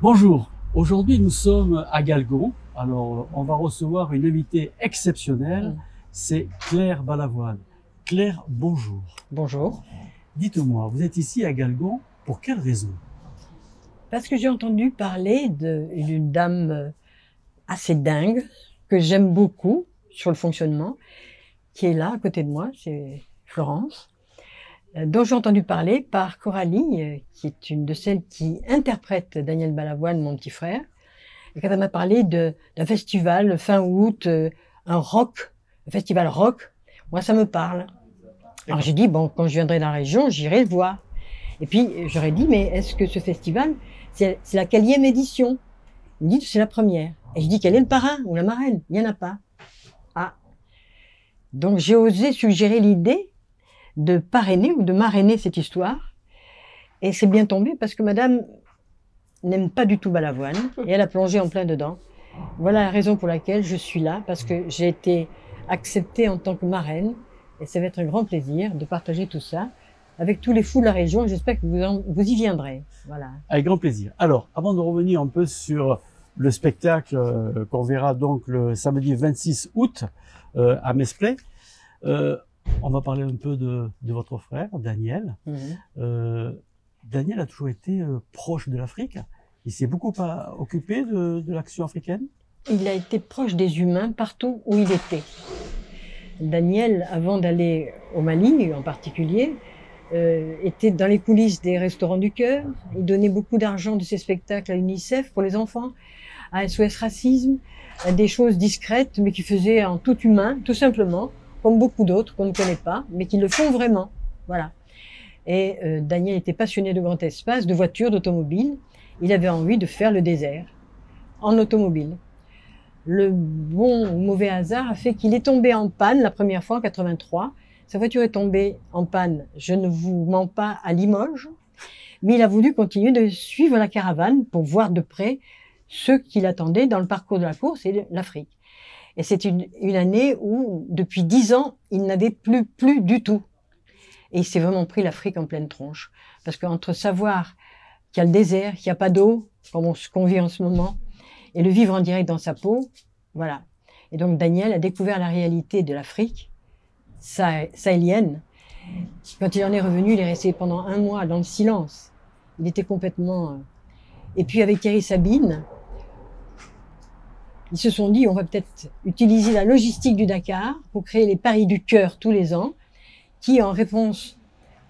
Bonjour, aujourd'hui nous sommes à Galgon. Alors on va recevoir une invitée exceptionnelle, c'est Claire Balavoine. Claire, bonjour. Bonjour. Dites-moi, vous êtes ici à Galgon, pour quelle raison? Parce que j'ai entendu parler d'une dame assez dingue, que j'aime beaucoup sur le fonctionnement, qui est là à côté de moi, c'est Florence, dont j'ai entendu parler par Coralie, qui est une de celles qui interprète Daniel Balavoine, mon petit frère. Et quand elle m'a parlé d'un festival fin août, un festival rock, moi ça me parle. Alors j'ai dit, bon, quand je viendrai dans la région, j'irai le voir. Et puis j'aurais dit, mais est-ce que ce festival, c'est la quatrième édition? Il me dit, c'est la première. Et je dis, quel est le parrain ou la marraine? Il n'y en a pas. Ah. Donc j'ai osé suggérer l'idée de parrainer ou de marrainer cette histoire. Et c'est bien tombé parce que madame n'aime pas du tout Balavoine et elle a plongé en plein dedans. Voilà la raison pour laquelle je suis là, parce que j'ai été acceptée en tant que marraine et ça va être un grand plaisir de partager tout ça avec tous les fous de la région. J'espère que vous y viendrez. Voilà. Avec grand plaisir. Alors, avant de revenir un peu sur le spectacle qu'on verra donc le samedi 26 août à Mesplay, on va parler un peu de votre frère, Daniel. Daniel a toujours été proche de l'Afrique. Il s'est beaucoup occupé de l'action africaine. Il a été proche des humains partout où il était. Daniel, avant d'aller au Mali en particulier, était dans les coulisses des Restaurants du Cœur. Il donnait beaucoup d'argent de ses spectacles à l'UNICEF pour les enfants, à SOS Racisme, à des choses discrètes, mais qui faisaient en tout humain, tout simplement, comme beaucoup d'autres qu'on ne connaît pas, mais qui le font vraiment. Voilà. Et Daniel était passionné de grand espace, de voitures, d'automobiles. Il avait envie de faire le désert en automobile. Le bon ou mauvais hasard a fait qu'il est tombé en panne la première fois en 83. Sa voiture est tombée en panne, je ne vous mens pas, à Limoges. Mais il a voulu continuer de suivre la caravane pour voir de près ce qu'il attendait dans le parcours de la course et l'Afrique. Et c'est une année où, depuis 10 ans, il n'avait plus du tout. Et il s'est vraiment pris l'Afrique en pleine tronche. Parce qu'entre savoir qu'il y a le désert, qu'il n'y a pas d'eau, comme ce qu'on vit en ce moment, et le vivre en direct dans sa peau, voilà. Et donc Daniel a découvert la réalité de l'Afrique sahélienne. Quand il en est revenu, il est resté pendant 1 mois dans le silence. Il était complètement... Et puis avec Thierry Sabine, ils se sont dit, on va peut-être utiliser la logistique du Dakar pour créer les Paris du Cœur tous les ans, qui, en réponse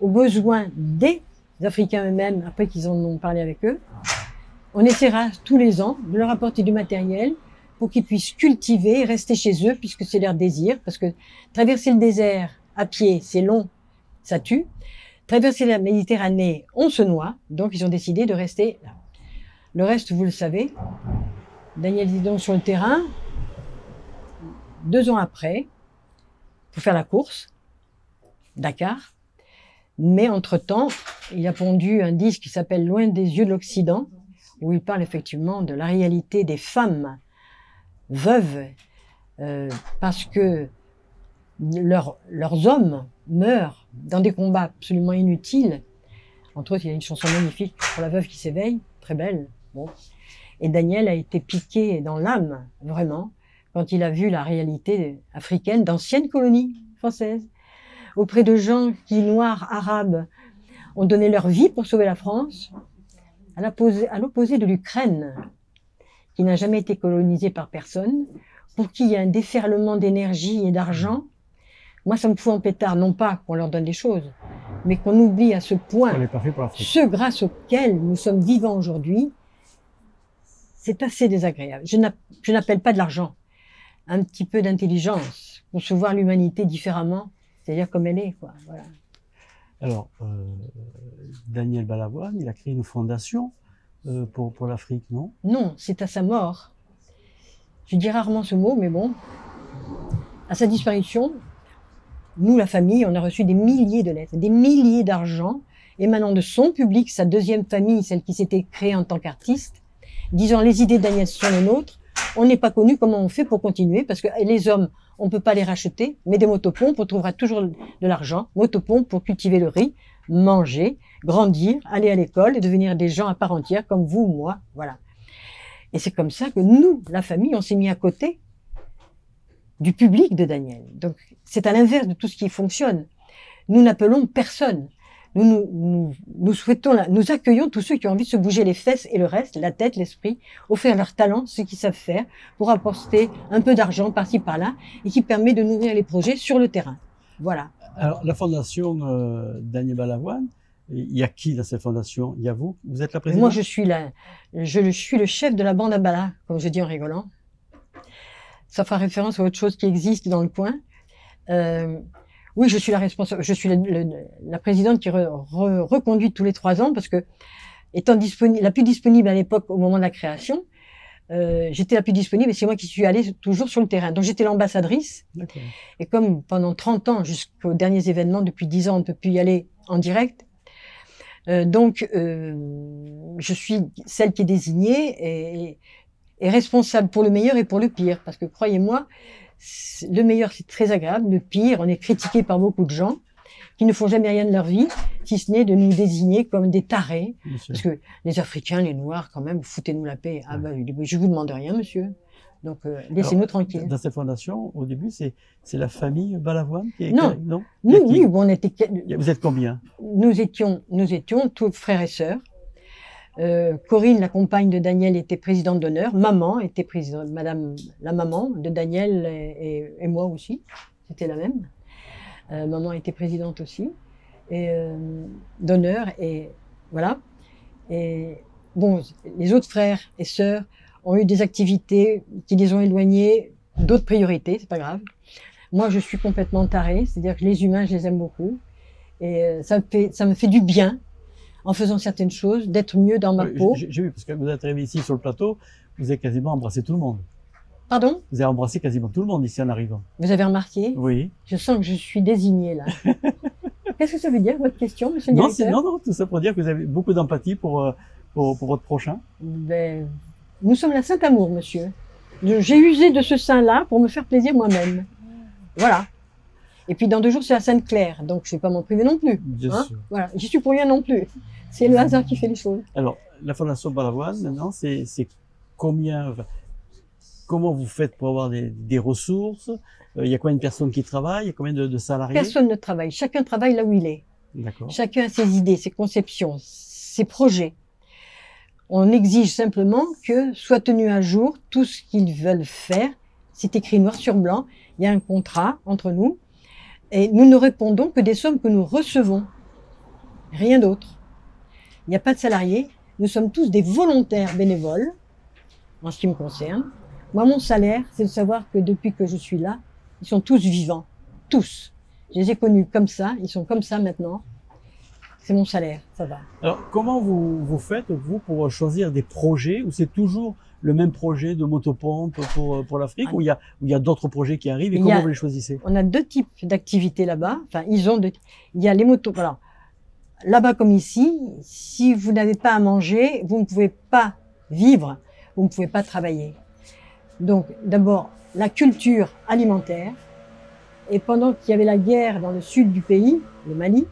aux besoins des Africains eux-mêmes, après qu'ils en ont parlé avec eux, on essaiera tous les ans de leur apporter du matériel pour qu'ils puissent cultiver et rester chez eux, puisque c'est leur désir, parce que traverser le désert à pied, c'est long, ça tue. Traverser la Méditerranée, on se noie, donc ils ont décidé de rester là. Le reste, vous le savez, Daniel est donc sur le terrain, 2 ans après, pour faire la course, Dakar. Mais entre-temps, il a pondu un disque qui s'appelle Loin des yeux de l'Occident, où il parle effectivement de la réalité des femmes veuves, parce que leurs hommes meurent dans des combats absolument inutiles. Entre autres, il y a une chanson magnifique pour la veuve qui s'éveille, très belle. Bon. Et Daniel a été piqué dans l'âme, vraiment, quand il a vu la réalité africaine d'anciennes colonies françaises, auprès de gens qui, noirs, arabes, ont donné leur vie pour sauver la France, à l'opposé de l'Ukraine, qui n'a jamais été colonisée par personne, pour qui il y a un déferlement d'énergie et d'argent. Moi, ça me fout en pétard, non pas qu'on leur donne des choses, mais qu'on oublie à ce point ceux grâce auxquels nous sommes vivants aujourd'hui. C'est assez désagréable. Je n'appelle pas de l'argent, un petit peu d'intelligence, pour se voir l'humanité différemment, c'est-à-dire comme elle est, quoi. Voilà. Alors, Daniel Balavoine, il a créé une fondation pour l'Afrique, non? Non, c'est à sa mort. Je dis rarement ce mot, mais bon. À sa disparition, nous, la famille, on a reçu des milliers de lettres, des milliers d'argent émanant de son public, sa deuxième famille, celle qui s'était créée en tant qu'artiste, disant les idées de Daniel sont les nôtres. On n'est pas connu, comment on fait pour continuer, parce que les hommes, on peut pas les racheter, mais des motopompes, on trouvera toujours de l'argent, motopompes pour cultiver le riz, manger, grandir, aller à l'école et devenir des gens à part entière comme vous ou moi, voilà. Et c'est comme ça que nous, la famille, on s'est mis à côté du public de Daniel. Donc, c'est à l'inverse de tout ce qui fonctionne. Nous n'appelons personne. Nous souhaitons, nous accueillons tous ceux qui ont envie de se bouger les fesses et le reste, la tête, l'esprit, offrir leur talent, ce qu'ils savent faire, pour apporter un peu d'argent par-ci par-là, et qui permet de nourrir les projets sur le terrain. Voilà. Alors, la fondation Daniel Balavoine, il y a qui dans cette fondation? Il y a vous? Vous êtes la présidente? Moi, je suis le chef de la bande à Bala, comme je dis en rigolant. Ça fera référence à autre chose qui existe dans le coin. Oui, je suis la responsable, je suis la présidente qui reconduit tous les 3 ans parce que, étant disponible, la plus disponible à l'époque au moment de la création, j'étais la plus disponible et c'est moi qui suis allée toujours sur le terrain. Donc j'étais l'ambassadrice. Et comme pendant 30 ans, jusqu'aux derniers événements, depuis 10 ans, on ne peut plus y aller en direct. Je suis celle qui est désignée et responsable pour le meilleur et pour le pire. Parce que croyez-moi, le meilleur c'est très agréable, le pire, on est critiqué par beaucoup de gens qui ne font jamais rien de leur vie, si ce n'est de nous désigner comme des tarés. Parce que les Africains, les Noirs, quand même, foutez-nous la paix. Ah ben, je vous demande rien, monsieur. Donc, laissez-nous tranquilles. Dans cette fondation, au début, c'est la famille Balavoine qui est... Non, oui, bon, on était... Vous êtes combien? Nous étions tous frères et sœurs. Corinne, la compagne de Daniel, était présidente d'honneur. Maman était présidente, madame, la maman de Daniel et moi aussi. C'était la même. Maman était présidente aussi. D'honneur, et voilà. Et bon, les autres frères et sœurs ont eu des activités qui les ont éloignés d'autres priorités, c'est pas grave. Moi, je suis complètement tarée, c'est-à-dire que les humains, je les aime beaucoup. Et ça me fait du bien, en faisant certaines choses, d'être mieux dans ma peau. J'ai vu, parce que vous êtes arrivé ici sur le plateau, vous avez quasiment embrassé tout le monde. Pardon? Vous avez embrassé quasiment tout le monde ici en arrivant. Vous avez remarqué? Oui. Je sens que je suis désignée, là. Qu'est-ce que ça veut dire, votre question, monsieur le directeur? Non, tout ça pour dire que vous avez beaucoup d'empathie pour votre prochain. Ben, nous sommes la Saint-Amour, monsieur. J'ai usé de ce sein-là pour me faire plaisir moi-même. Voilà. Et puis dans 2 jours, c'est la Sainte-Claire, donc je ne vais pas m'en priver non plus. Bien sûr. Voilà, j'y suis pour rien non plus. C'est le hasard qui fait les choses. Alors, la Fondation Balavoine, maintenant, c'est combien... Comment vous faites pour avoir des ressources? Il y a combien de personnes qui travaillent? Il y a combien de salariés? Personne ne travaille. Chacun travaille là où il est. D'accord. Chacun a ses idées, ses conceptions, ses projets. On exige simplement que soit tenu à jour tout ce qu'ils veulent faire. C'est écrit noir sur blanc. Il y a un contrat entre nous. Et nous ne répondons que des sommes que nous recevons. Rien d'autre. Il n'y a pas de salariés. Nous sommes tous des volontaires bénévoles, en ce qui me concerne. Moi, mon salaire, c'est de savoir que depuis que je suis là, ils sont tous vivants. Tous. Je les ai connus comme ça. Ils sont comme ça maintenant. C'est mon salaire. Ça va. Alors, comment vous faites, vous, pour choisir des projets, ou c'est toujours le même projet de motopompe pour l'Afrique, ou il y a d'autres projets qui arrivent, et comment vous les choisissez? On a 2 types d'activités là-bas. Enfin, il y a les motos. Voilà. Là-bas comme ici, si vous n'avez pas à manger, vous ne pouvez pas vivre, vous ne pouvez pas travailler. Donc, d'abord, la culture alimentaire. Et pendant qu'il y avait la guerre dans le sud du pays, le Mali,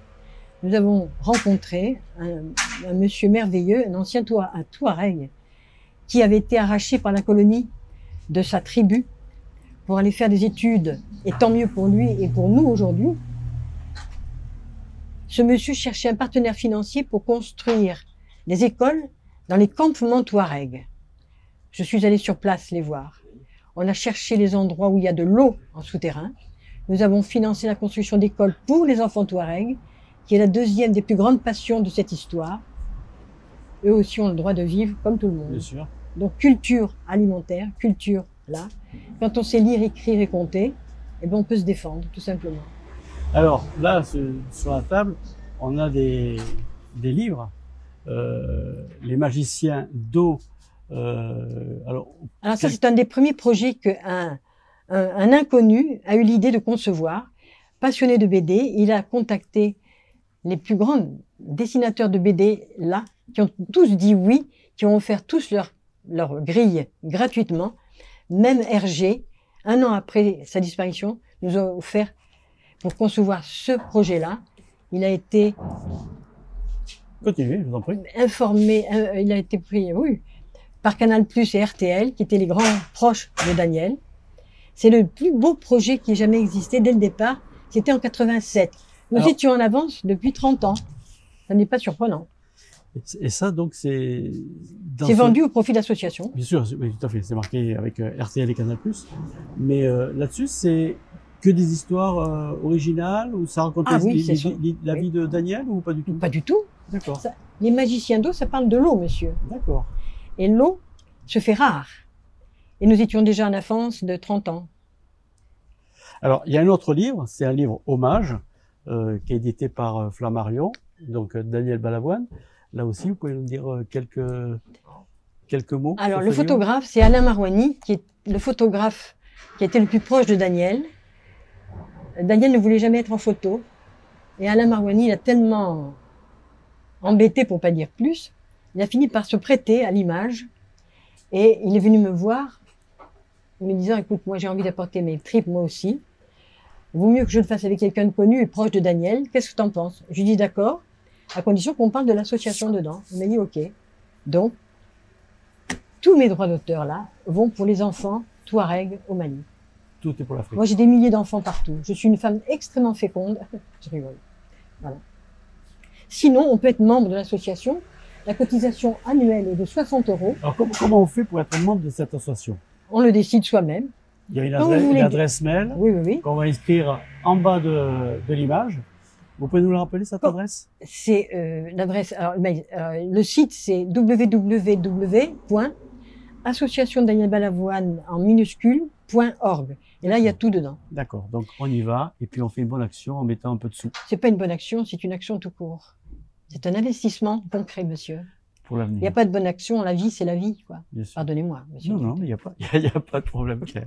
nous avons rencontré un monsieur merveilleux, un ancien Touareg, qui avait été arraché par la colonie de sa tribu pour aller faire des études, et tant mieux pour lui et pour nous aujourd'hui. Ce monsieur cherchait un partenaire financier pour construire des écoles dans les campements Touareg. Je suis allée sur place les voir. On a cherché les endroits où il y a de l'eau en souterrain. Nous avons financé la construction d'écoles pour les enfants Touareg, qui est la 2e des plus grandes passions de cette histoire. Eux aussi ont le droit de vivre comme tout le monde. Bien sûr. Donc culture alimentaire, culture là. Quand on sait lire, écrire et compter, eh ben on peut se défendre, tout simplement. Alors là, sur la table, on a des livres. Les magiciens d'eau. Alors ça, c'est un des premiers projets qu'un inconnu a eu l'idée de concevoir. Passionné de BD, il a contacté les plus grands dessinateurs de BD là, qui ont tous dit oui, qui ont offert tous leur grille gratuitement. Même Hergé, 1 an après sa disparition, nous a offert pour concevoir ce projet-là. Il a été Continuez, je vous en prie. Informé, il a été pris, oui, par Canal+ et RTL, qui étaient les grands proches de Daniel. C'est le plus beau projet qui ait jamais existé dès le départ. C'était en 87. Nous étions en avance depuis 30 ans. Ça n'est pas surprenant. Et ça, donc, c'est... C'est vendu au profit d'associations. Bien sûr, oui, tout à fait. C'est marqué avec RTL et Canal+. Mais là-dessus, c'est que des histoires originales ou ça raconte la vie de Daniel ou pas du tout? Pas du tout. D'accord. Les magiciens d'eau, ça parle de l'eau, monsieur. D'accord. Et l'eau se fait rare. Et nous étions déjà en avance de 30 ans. Alors, il y a un autre livre, c'est un livre hommage, qui est édité par Flammarion, donc Daniel Balavoine. Là aussi, vous pouvez nous dire quelques mots? Alors, le photographe, c'est Alain Marouani, qui est le photographe qui était le plus proche de Daniel. Daniel ne voulait jamais être en photo. Et Alain Marouani, il a tellement embêté, pour pas dire plus, il a fini par se prêter à l'image. Et il est venu me voir, me disant, écoute, moi j'ai envie d'apporter mes tripes, moi aussi. Il vaut mieux que je le fasse avec quelqu'un de connu et proche de Daniel. Qu'est-ce que tu en penses? Je lui dis d'accord, à condition qu'on parle de l'association dedans. Il m'a dit ok. Donc, tous mes droits d'auteur là vont pour les enfants touaregs au Mali. Tout est pour l'Afrique. Moi j'ai des milliers d'enfants partout. Je suis une femme extrêmement féconde. Je rigole. Voilà. Sinon, on peut être membre de l'association. La cotisation annuelle est de 60 €. Alors comment on fait pour être membre de cette association? On le décide soi-même. Il y a une adresse mail qu'on va inscrire en bas de l'image. Vous pouvez nous le rappeler, cette adresse? C'est l'adresse. Alors, le site, c'est www.associationdanielbalavoine en minuscule.org. Et là, il y a tout dedans. D'accord. Donc, on y va et puis on fait une bonne action en mettant un peu de sous. C'est pas une bonne action, c'est une action tout court. C'est un investissement concret, monsieur. Pour l'avenir. Il n'y a pas de bonne action. La vie, c'est la vie, quoi. Pardonnez-moi, monsieur. Non, il n'y a pas de problème, Claire.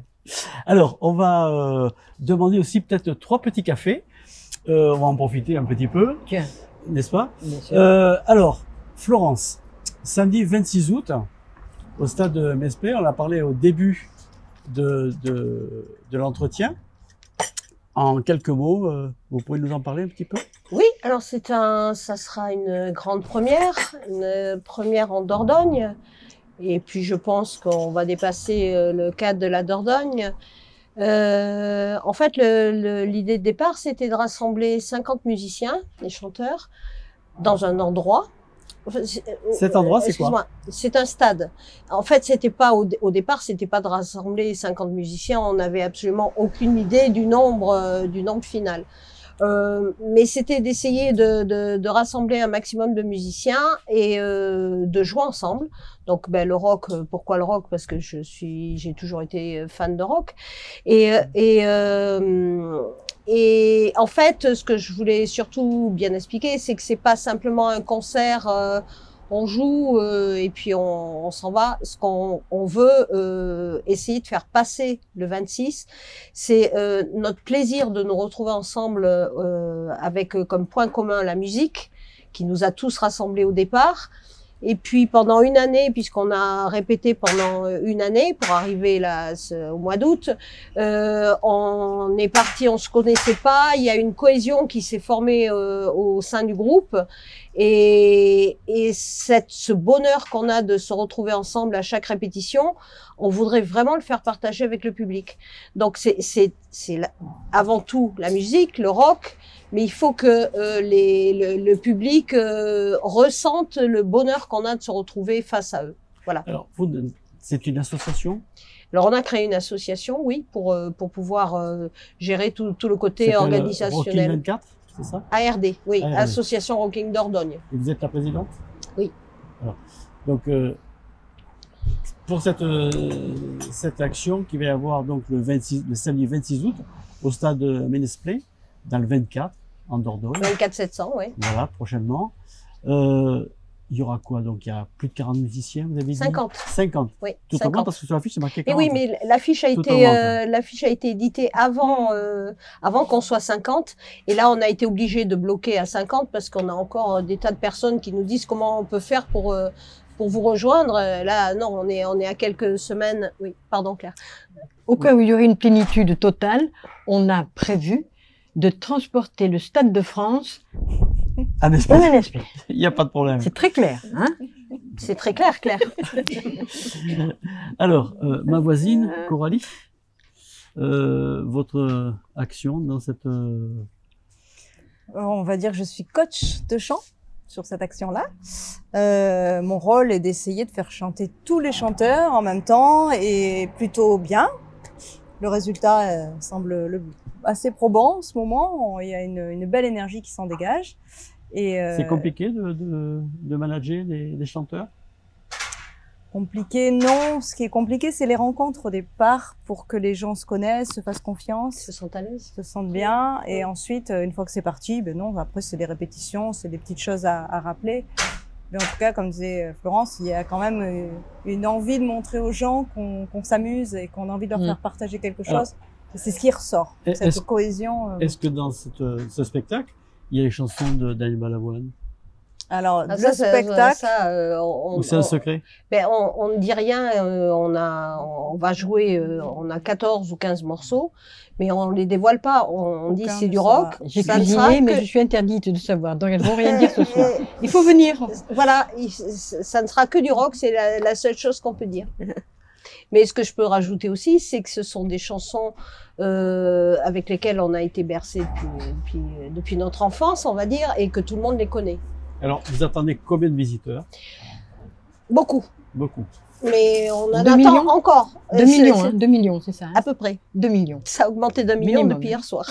Alors, on va demander aussi peut-être 3 petits cafés. On va en profiter un petit peu. Tiens. N'est-ce pas? Bien sûr. Alors, Florence, samedi 26 août, au stade de Mesplet, on a parlé au début de l'entretien. En quelques mots, vous pouvez nous en parler un petit peu? Oui, alors ça sera une grande première en Dordogne. Et puis je pense qu'on va dépasser le cadre de la Dordogne. En fait, l'idée de départ, c'était de rassembler 50 musiciens, des chanteurs, dans un endroit. Cet endroit, c'est quoi? C'est un stade. En fait, c'était pas au départ, c'était pas de rassembler 50 musiciens. On n'avait absolument aucune idée du nombre final. Mais c'était d'essayer de rassembler un maximum de musiciens et de jouer ensemble. Donc, le rock, pourquoi le rock? Parce que j'ai toujours été fan de rock. Et en fait, ce que je voulais surtout bien expliquer, c'est que c'est pas simplement un concert, on joue et puis on s'en va. Ce qu'on veut essayer de faire passer le 26, c'est notre plaisir de nous retrouver ensemble avec comme point commun la musique qui nous a tous rassemblés au départ. Et puis pendant une année, puisqu'on a répété pendant une année pour arriver là au mois d'août, on est parti, on se connaissait pas. Il y a une cohésion qui s'est formée au sein du groupe, et ce bonheur qu'on a de se retrouver ensemble à chaque répétition, on voudrait vraiment le faire partager avec le public. Donc c'est avant tout la musique, le rock. Mais il faut que le public ressente le bonheur qu'on a de se retrouver face à eux. Voilà. Alors, c'est une association? Alors, on a créé une association, oui, pour pouvoir gérer tout le côté organisationnel. Rocking 24, c'est ça? ARD, oui, ARD. Association Rocking Dordogne. Et vous êtes la présidente? Oui. Alors, donc, pour cette action qui va y avoir donc le samedi 26 août au stade Ménesplet, dans le 24, en Dordogne. 24 700, oui. Voilà, prochainement. Il y aura quoi? Donc, il y a plus de 40 musiciens, vous avez dit? 50. 50. Oui, tout 50. En bas, parce que sur l'affiche, c'est marqué 40. Et oui, mais l'affiche a été éditée avant qu'on soit 50. Et là, on a été obligé de bloquer à 50 parce qu'on a encore des tas de personnes qui nous disent comment on peut faire pour vous rejoindre. Là, non, on est à quelques semaines. Oui, pardon, Claire. Au cas où il y aurait une plénitude totale, on a prévu de transporter le Stade de France À Au Mesplé. MNSP. Il n'y a pas de problème. C'est très clair, hein? C'est très clair, Claire. Alors, ma voisine, Coralie, votre action dans cette... On va dire que je suis coach de chant sur cette action-là. Mon rôle est d'essayer de faire chanter tous les chanteurs en même temps et plutôt bien. Le résultat semble assez probant en ce moment. Il y a une belle énergie qui s'en dégage. C'est compliqué de manager des chanteurs? Compliqué, non. Ce qui est compliqué, c'est les rencontres au départ pour que les gens se connaissent, se fassent confiance, Ils se sentent à l'aise. se sentent bien. Et ensuite, une fois que c'est parti, ben non, après c'est des répétitions, c'est des petites choses à rappeler. Mais en tout cas, comme disait Florence, il y a quand même une envie de montrer aux gens qu'on s'amuse et qu'on a envie de leur faire partager quelque chose. Alors, c'est ce qui ressort, est-ce- cette cohésion. Est-ce que dans ce spectacle, il y a les chansons de Daniel Balavoine? Alors, Ah, le spectacle, Ou c'est un secret? On ne dit rien, on va jouer, on a 14 ou 15 morceaux, mais on les dévoile pas. On dit Aucun c'est ne du saura. rock. J'ai ça ne sera cuisiné, mais que- je suis interdite de savoir. Donc, elles vont rien dire ce soir. Il faut venir. Voilà, ça ne sera que du rock, c'est la seule chose qu'on peut dire. Mais ce que je peux rajouter aussi, c'est que ce sont des chansons avec lesquelles on a été bercé depuis notre enfance, on va dire, et que tout le monde les connaît. Alors, vous attendez combien de visiteurs? Beaucoup. Beaucoup. Mais on en 2 attend millions encore. 2 millions, hein, 2 millions, c'est ça. Hein? À peu près. 2 millions. Ça a augmenté d'1 million Minimum. depuis hier soir.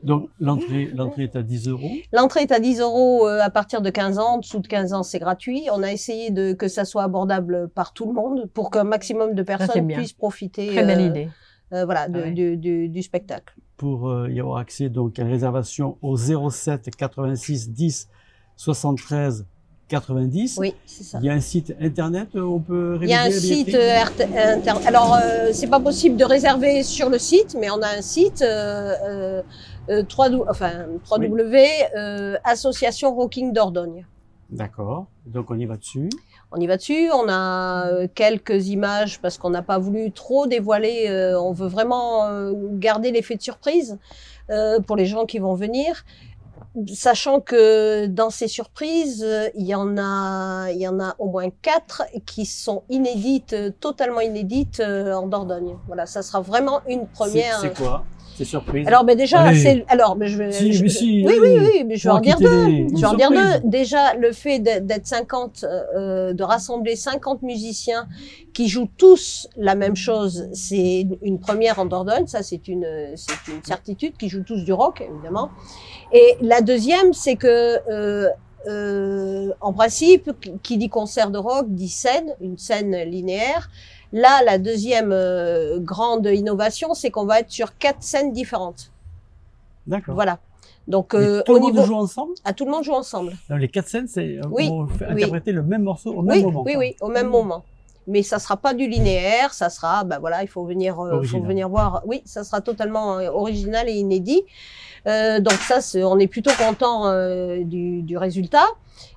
Donc, l'entrée est à 10 euros. L'entrée est à 10 euros à partir de 15 ans. En dessous de 15 ans, c'est gratuit. On a essayé que ça soit abordable par tout le monde pour qu'un maximum de c'est personnes bien. puissent profiter Très belle idée. voilà, Ah ouais. du spectacle. Pour y avoir accès donc à une réservation au 07 86 10 73 90. Oui, c'est ça. Il y a un site internet où on peut Il y a un réviser la site billetterie? alors c'est pas possible de réserver sur le site, mais on a un site association Rocking Dordogne. D'accord. Donc on y va dessus. On y va dessus, on a quelques images parce qu'on n'a pas voulu trop dévoiler, on veut vraiment garder l'effet de surprise pour les gens qui vont venir. Sachant que dans ces surprises, il y en a au moins 4 qui sont inédites, totalement inédites en Dordogne. Voilà, ça sera vraiment une première. C'est quoi? C'est surprise. Alors, mais déjà, Allez. mais je vais. Si, mais si, oui, allez. oui, mais je vais en dire quitter deux. les- Je vais en dire surprise. deux. Déjà, le fait d'être 50, de rassembler 50 musiciens qui jouent tous la même chose, c'est une première en Dordogne. Ça, c'est une certitude, qui jouent tous du rock, évidemment. Et la deuxième, c'est que, en principe, qui dit concert de rock dit scène, une scène linéaire. Là, la deuxième grande innovation, c'est qu'on va être sur 4 scènes différentes. D'accord. Voilà. Donc, Mais tout au le monde niveau, joue ensemble? tout le monde joue ensemble. Non, les 4 scènes, c'est Oui, on fait oui. interpréter le même morceau au même Oui, moment. oui, quoi. oui, au même moment. Mais ça sera pas du linéaire, ça sera, ben voilà, il faut venir voir. Oui, ça sera totalement original et inédit. Donc ça, on est plutôt content du résultat.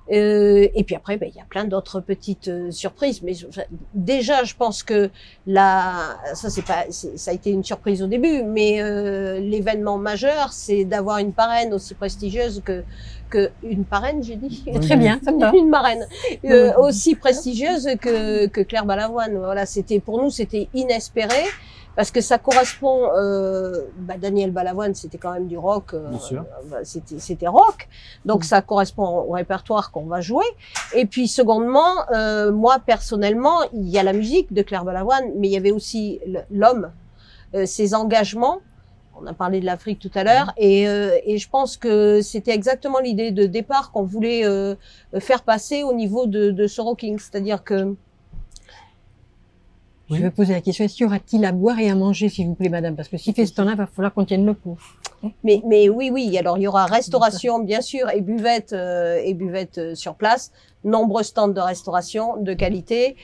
Et puis après, il y a plein d'autres petites surprises. Mais déjà, je pense que ça a été une surprise au début, mais l'événement majeur, c'est d'avoir une parraine aussi prestigieuse que une parraine, j'ai dit. Très bien, ça me va. Une marraine aussi prestigieuse que Claire Balavoine. Voilà, pour nous, c'était inespéré. Parce que ça correspond, Daniel Balavoine, c'était quand même du rock, Bien sûr. C'était rock, donc ça correspond au répertoire qu'on va jouer. Et puis secondement, moi personnellement, il y a la musique de Claire Balavoine, mais il y avait aussi l'homme, ses engagements. On a parlé de l'Afrique tout à l'heure, et je pense que c'était exactement l'idée de départ qu'on voulait faire passer au niveau de ce rocking, c'est-à-dire que Je vais poser la question, est-ce qu'il y aura-t-il à boire et à manger, s'il vous plaît, madame? Parce que si fait ce temps-là, il va falloir qu'on tienne le coup. Mais oui, alors il y aura restauration, bien sûr, et buvette sur place. Nombreux stands de restauration de qualité,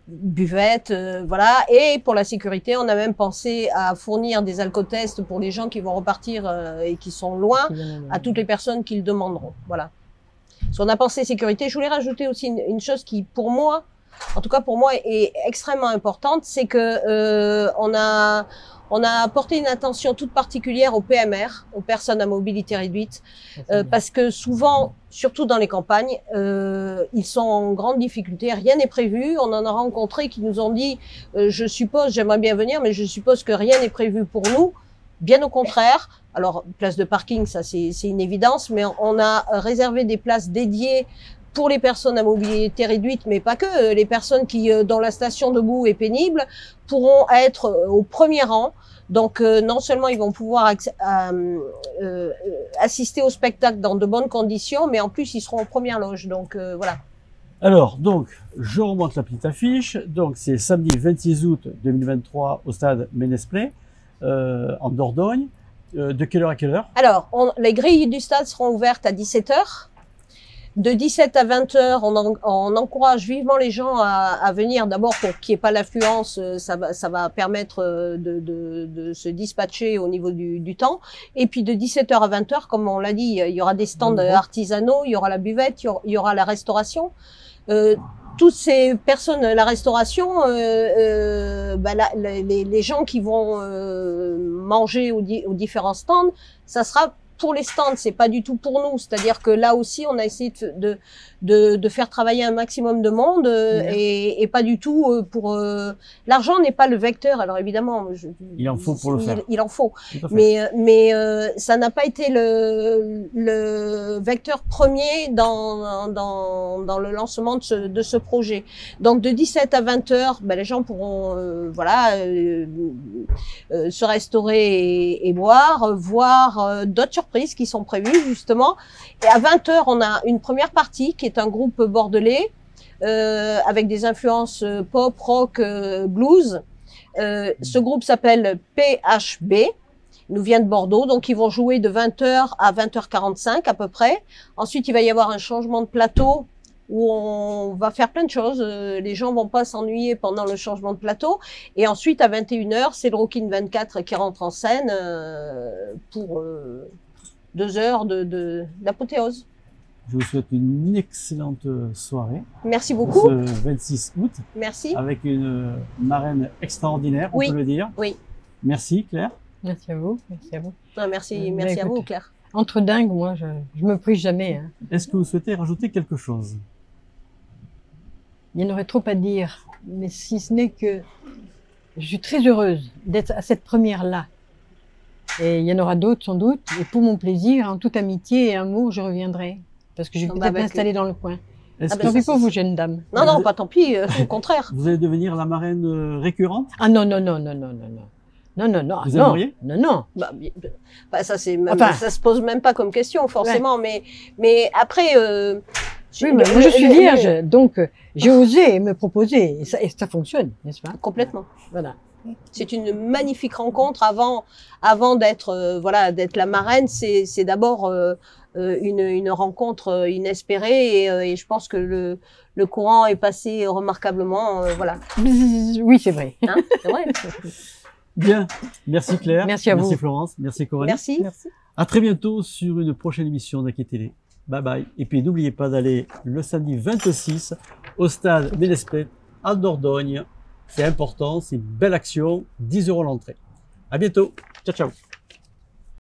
buvette, voilà. Et pour la sécurité, on a même pensé à fournir des alcotests pour les gens qui vont repartir et qui sont loin, à toutes les personnes qui le demanderont. Voilà. Parce qu'on a pensé sécurité. Je voulais rajouter aussi une chose qui, pour moi, en tout cas pour moi, est extrêmement importante, c'est que on On a apporté une attention toute particulière aux PMR, aux personnes à mobilité réduite, parce que souvent, surtout dans les campagnes, ils sont en grande difficulté, rien n'est prévu. On en a rencontré qui nous ont dit je suppose, j'aimerais bien venir, mais je suppose que rien n'est prévu pour nous. Bien au contraire. Alors, place de parking, ça c'est une évidence, mais on a réservé des places dédiées pour les personnes à mobilité réduite, mais pas que. Les personnes qui, dont la station debout est pénible, pourront être au premier rang. Donc, non seulement ils vont pouvoir assister au spectacle dans de bonnes conditions, mais en plus, ils seront en première loge. Donc, voilà. Alors, donc, je remonte la petite affiche. Donc, c'est samedi 26 août 2023 au stade Ménez-Play, en Dordogne. De quelle heure à quelle heure? Alors, les grilles du stade seront ouvertes à 17 h. De 17 à 20 h, on encourage vivement les gens à venir. D'abord pour qu'il n'y ait pas l'affluence, ça va permettre de se dispatcher au niveau du temps. Et puis de 17 h à 20 h, comme on l'a dit, il y aura des stands artisanaux, il y aura la buvette, il y aura la restauration. Toutes ces personnes, la restauration, les gens qui vont manger aux différents stands, ça sera pour les stands, c'est pas du tout pour nous. C'est-à-dire que là aussi, on a essayé de faire travailler un maximum de monde et pas du tout pour... L'argent n'est pas le vecteur. Alors évidemment... il en faut pour le faire. Il en faut. Mais ça n'a pas été le vecteur premier dans le lancement de ce projet. Donc de 17 à 20 h, les gens pourront se restaurer et boire, voir d'autres surprises qui sont prévues justement. Et à 20 h, on a une première partie qui est un groupe bordelais avec des influences pop, rock, blues. Ce groupe s'appelle PHB. Ils nous viennent de Bordeaux, donc ils vont jouer de 20 h à 20 h 45 à peu près. Ensuite, il va y avoir un changement de plateau où on va faire plein de choses. Les gens vont pas s'ennuyer pendant le changement de plateau. Et ensuite, à 21 h, c'est le Rockin' 24 qui rentre en scène pour 2 heures d'apothéose. Je vous souhaite une excellente soirée. Merci beaucoup. Ce 26 août. Merci. Avec une marraine extraordinaire, on peut le dire. Oui. Merci Claire. Merci à vous. Merci à vous. Non, merci à vous Claire. Entre dingues, moi, je me prive jamais. Hein. Est-ce que vous souhaitez rajouter quelque chose? Il y en aurait trop à dire, mais si ce n'est que je suis très heureuse d'être à cette première-là. Et il y en aura d'autres sans doute. Et pour mon plaisir, en toute amitié et amour, je reviendrai. Parce que je vais peut-être m'installer dans le coin. Tant pis pour vous, jeune dame. Non, pas tant pis, au contraire. Vous allez devenir la marraine récurrente? Ah non. Vous aimeriez? Non. Ça ça se pose même pas comme question, forcément. Ouais. Mais après... oui, mais moi je suis vierge, donc j'ai osé me proposer, et ça fonctionne, n'est-ce pas? Complètement. Voilà. C'est une magnifique rencontre avant d'être d'être la marraine. C'est d'abord une rencontre inespérée et je pense que le courant est passé remarquablement. Voilà. Oui, c'est vrai. Hein, c'est vrai. Bien. Merci Claire. Merci à vous. Merci Florence. Merci Coralie. Merci. À très bientôt sur une prochaine émission d'Aki Télé. Bye bye. Et puis n'oubliez pas d'aller le samedi 26 au stade Ménez-Play à Dordogne. C'est important, c'est une belle action. 10 € l'entrée. À bientôt. Ciao, ciao.